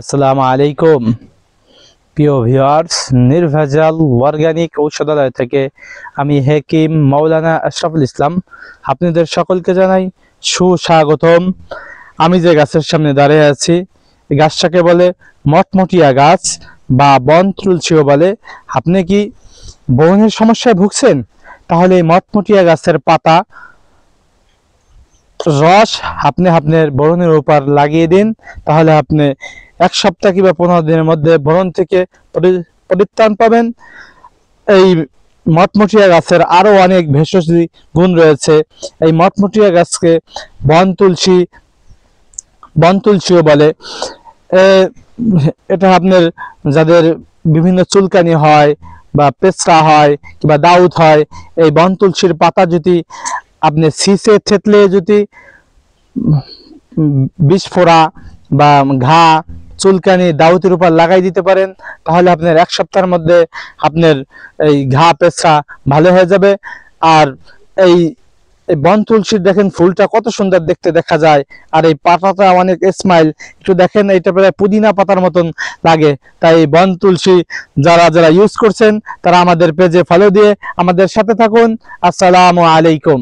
আসসালামু আলাইকুম প্রিয় ভিউয়ার্স, নির্ভেজাল অর্গানিক ঔষধালয় থেকে আমি হাকিম মাওলানা আশরাফুল ইসলাম আপনাদের সকলকে জানাই সুস্বাগতম। আমি যে গাছের সামনে দাঁড়িয়ে আছি, এই গাছটাকে বলে মটমটিয়া গাছ বা বন তুলসীও বলে। আপনি কি বনের সমস্যায় ভুগছেন? তাহলে এই মটমটিয়া গাছের পাতা রস আপনি আপনার ব্রণের উপর লাগিয়ে দিন। তাহলে আপনি 1 সপ্তাহ কিংবা 15 দিনের মধ্যে ব্রণ থেকে পরিত্রাণ পাবেন। এই মটমটিয়া গাছের আরো অনেক ভেষজ গুণ রয়েছে। এই মটমটিয়া গাছকে বন তুলসীও বলে। এটা আপনার যাদের বিভিন্ন চুলকানি হয় বা পেঁচড়া হয় কিংবা দাউদ হয়, এই বন তুলসীর পাতা যদি আপনি শীষে থেতলে যদি বিষফোড়া বা ঘা, চুলকানি, দাউতের উপর লাগাই দিতে পারেন, তাহলে আপনার 1 সপ্তাহের মধ্যে আপনার এই ঘা পেঁচড়া ভালো হয়ে যাবে। আর এই বন তুলসীর দেখেন ফুলটা কত সুন্দর দেখতে দেখা যায়, আর এই পাতাটা অনেক স্মাইল, একটু দেখেন এইটা প্রায় পুদিনা পাতার মতন লাগে। তাই বন তুলসী যারা যারা ইউজ করছেন তারা আমাদের পেজে ফলো দিয়ে আমাদের সাথে থাকুন। আসসালামু আলাইকুম।